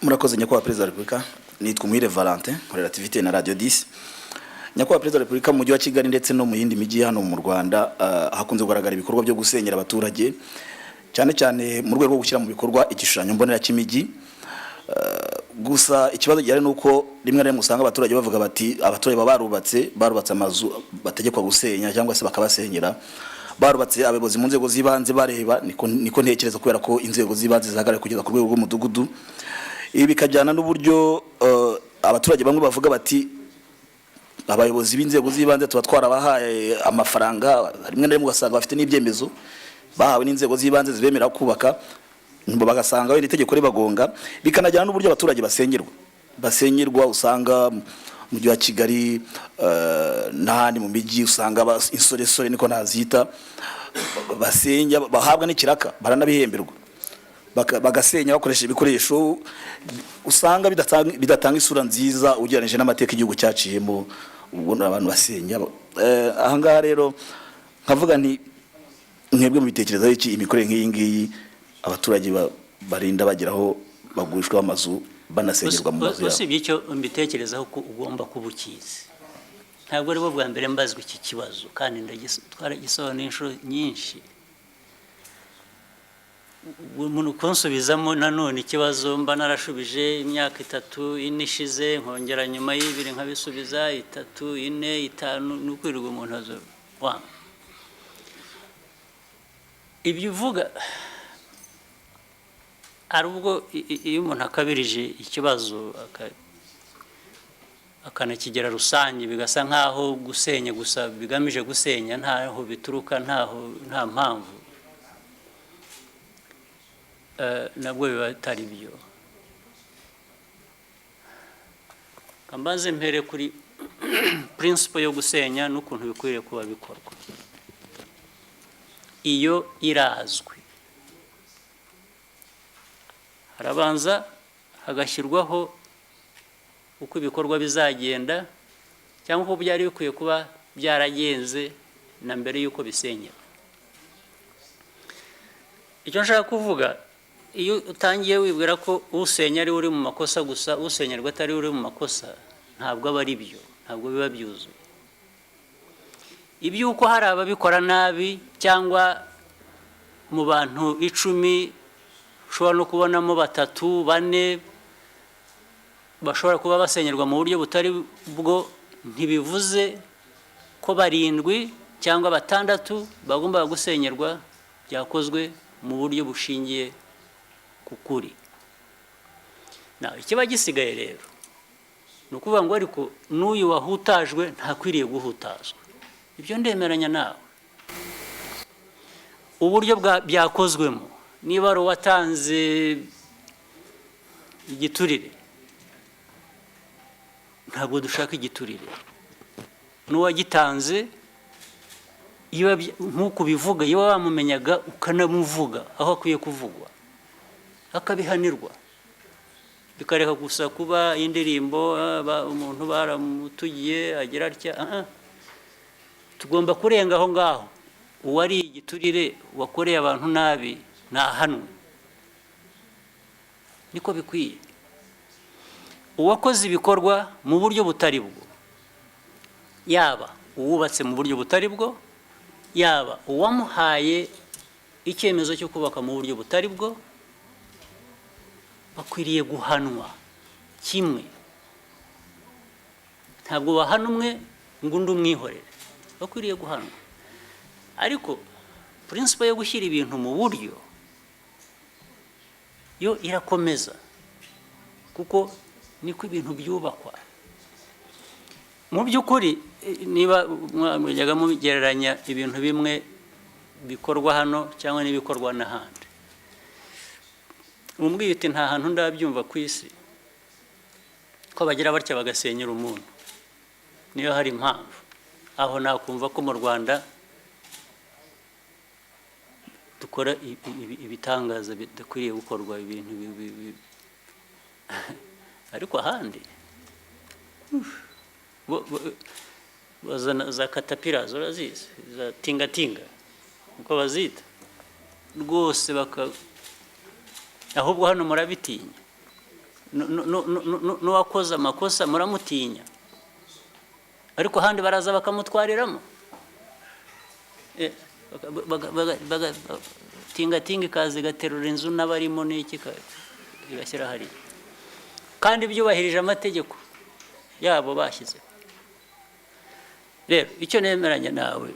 Murakoze nyakubahwa Perezida wa Repubulika, nitwa Umuhire Valentin, Relativité na Radio 10. Nyakubahwa Perezida wa Repubulika, mu mujyi wa Kigali ndetse no mu yindi mijyi hano mu Rwanda hakunze kugaragara ibikorwa byo gusenyera abaturage, cyane cyane mu rwego rwo gushyira mu bikorwa igishushanyo mbonera cy'imijyi. Gusa ikibazo gihari nuko rimwe na rimwe usanga abaturage bavuga bati abaturage barubatse amazu bategekwa gusenya cyangwa se bakabasenyera, barubatse abayobozi mu nzego z'ibanze bareba, niko ntekereza kubera ko inzego z'ibanze zahagarariye kugeza ku rwego rw'umudugudu. Ibi bikajyana n'uburyo abaturage bamwe bavuga bati abayobozi b'inzego z'ibanze tuba twarabahaye amafaranga, rimwe na rimwe ugasanga bafite n'ibyemezo bahawe n'inzego z'ibanze zibemera kubaka, bagasanga wenda itegeko ribagonga, bikanajyana n'uburyo abaturage basenyerwa usanga mu mujyi wa Kigali n'ahandi mu mijyi usanga insoresore niko nazita basenya, bahabwa n'ikiraka baranabihemberwa, bagasenya bakoresha ibikoresho usanga bidatanga isura nziza ugereranije n'amateka igihugu cyaciyemo, ubona abantu basenya. Aha ngaha rero nkavuga nti mwebwe mu bitekerezo iki imikorere nk'iyi ngiyi abaturage barinda bageraho bagurishwa amazu banasenyerwa mu mazu yabo? Usibye icyo mbitekerezaho ko ugomba kubukiza, ntabwo ari bo bwa mbere mbazwa iki kibazo kandi twaragisobanuye inshuro nyinshi. Umuntu kunsubizamo nanone ikibazo mba narashubije imyaka 3 4 ishize, nkongera nyuma y'ibiri nkabisubiza 3 4 5 n'ukwirirwa umuntu azo ibyo uvuga. Ari ubwo iyo umuntu akabirije ikibazo akanakigera rusange bigasa nkaho gusenya gusa bigamije gusenya, ntaho bituruka, nta mpamvu, nabwo biba atari byo. Kambaze mpere kuri principle yo gusenya n'ukuntu bikwiriye kuba bikorwa. Iyo irazwi, harabanza hagashyirwaho uko ibikorwa bizagenda cyangwa uko byari bikwiye kuba byaragenze na mbere y'uko bisenyera. Icyo nshaka kuvuga, iyo utangiye wibwira ko usenya ari uri mu makosa gusa, usenyerwa atari uri mu makosa, ntabwo aba ari byo, ntabwo biba byuzuye. Ibyuko hari ababikora nabi cyangwa mu bantu 10 ushobora no kubonamo 3 4 bashobora kuba basenyerwa mu buryo butari bwo, ntibivuze ko 7 cyangwa 6 bagomba gusenyerwa byakozwe mu buryo bushingiye kukuri. Ikiba gisigaye rero ni ukuvuga ngo ariko n'uyu wahutajwe ntakwiriye guhutazwa. Ibyo ndemeranya nawe. Uburyo byakozwemo, niba ari uwatanze igiturire, ntabwo dushaka igiturire. N'uwagitanze nk'uko bivuga, iyo wamumenyaga ukanamuvuga aho akwiye kuvugwa, akabihanirwa, bikareka gusa kuba indirimbo umuntu baramutugiye agira atya. Tugomba kurenga aho ngaho. Uwari igiturire wakoreye abantu nabi nahanwe, niko bikwiye. Uwakoze ibikorwa mu buryo butari bwo, yaba uwubatse mu buryo butari bwo, yaba uwamuhaye icyemezo cyo kubaka mu buryo butari bwo, bakwiriye guhanwa kimwe. Ntabwo bahana umwe ngo undi umwihorere, bakwiriye guhanwa. Ariko principle yo gushyira ibintu mu buryo yo irakomeza, kuko niko ibintu byubakwa. Mu by'ukuri niba mwajyaga mugereranya ibintu bimwe bikorwa hano cyangwa n'ibikorwa n'ahandi, umbwiye uti nta hantu ndabyumva ku isi ko bagira batya bagasenyera umuntu, niyo hari impamvu. Aho nakumva ko mu Rwanda dukora ibitangaza bidakwiriye gukorwa ibintu ariko ahandi bazana za katapira zurazizi, za tingatinga uko bazita rwose ahubwo hano murabitinya. n'uwakoze amakosa muramutinya, ariko ahandi baraza bakamutwariramo, tingatinga ikaza igaterura inzu n'abarimo n'iki igashyira hariya, kandi byubahirije amategeko yabo bashyizeho. Rero icyo nemeranya nawe,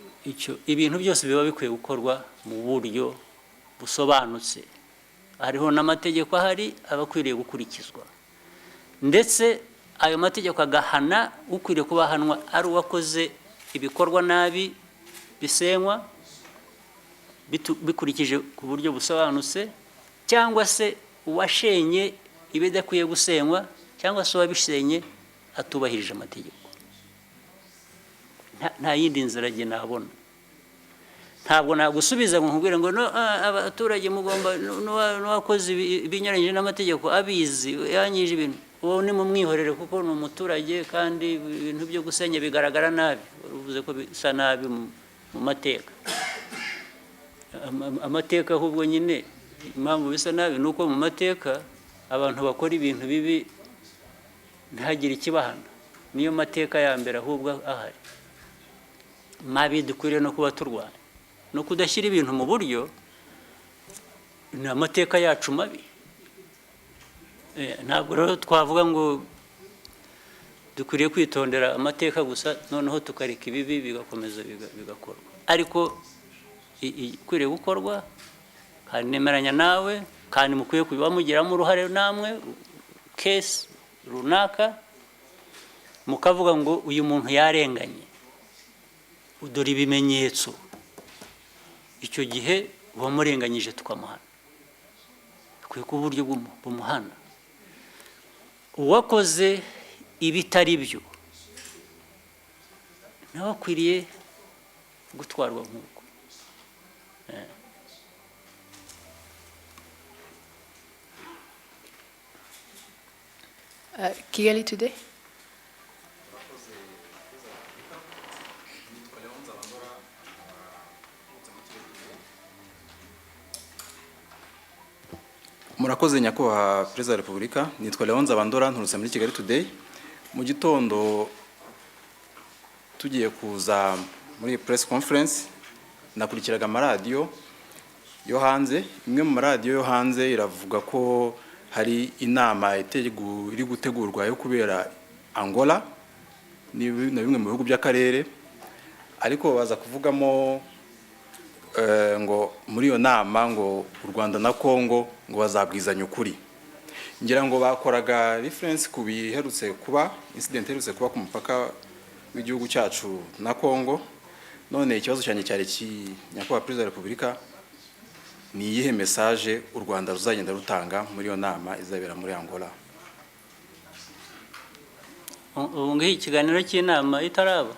ibintu byose biba bikwiye gukorwa mu buryo busobanutse, hariho n'amategeko ahari aba akwiriye gukurikizwa, ndetse ayo mategeko agahana ukwiriye kuba ahanwa ari uwakoze ibikorwa nabi bisenywa bikurikije ku buryo busobanutse, cyangwa se uwashenye ibidakwiye gusenywa, cyangwa se uwabishenye atubahirije amategeko. Nta yindi nzira njye nabona. Ntabwo nagusubiza ngo nkubwire ngo abaturage mugomba n'uwakoze ibinyuranyije n'amategeko abizi yanyije ibintu, uwo ni mu mwihorere kuko ni umuturage, kandi ibintu byo gusenya bigaragara nabi, uvuze ko bisa nabi mu mateka. Amateka ahubwo nyine impamvu bisa nabi ni uko mu mateka abantu bakora ibintu bibi ntihagire ikibahana, niyo mateka ya mbere ahubwo ahari mabi dukwiriye no kuba turwanya, no kudashyira ibintu mu buryo ni amateka yacu mabi. Ntabwo rero twavuga ngo dukwiriye kwitondera amateka gusa noneho tukareka ibibi bigakomeza bigakorwa, ariko ikwiriye gukorwa, kandi nemeranya nawe, kandi mukwiye kuba mugiramo uruhare namwe, kesi runaka mukavuga ngo uyu muntu yarenganye, udora ibimenyetso, icyo gihe uwamurenganyije tukamuhana, dukwiye kuba uburyo bumuhana. Uwakoze ibitari byo nawe akwiriye gutwarwa nk'uko. Kigali Today. Murakoze nyakubahwa Perezida wa Repubulika, nitwa Leon Nzabandora, nturutse muri Kigali Today. Mu gitondo tugiye kuza muri press conference nakurikiraga amaradiyo yo hanze, imwe mu maradiyo yo hanze iravuga ko hari inama iri gutegurwa yo kubera Angola na bimwe mu bihugu by'akarere, ariko baza kuvugamo ngo muri iyo nama ngo u Rwanda na Kongo ngo bazabwizanya ukuri. Ngira ngo bakoraga reference ku biherutse kuba incident iherutse kuba ku mupaka w'igihugu cyacu na Kongo. None ikibazo cyane cyari nyakubahwa Perezida wa Repubulika, ni iyihe message u Rwanda ruzagenda rutanga muri iyo nama izabera muri Angola? Ubu ngiye ikiganiro cy'inama itaraba.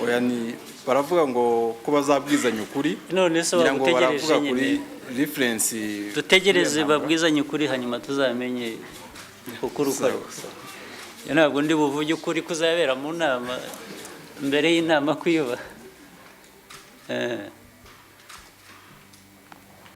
Oya, ni baravuga ngo ko bazabwizanya ukuri, none se bagutegereje nyine reference, dutegereze babwizanye ukuri hanyuma tuzamenye ukuri uko. Ntabwo ndi buvuge ukuri kuzabera mu nama mbere y'inama kwiyuba.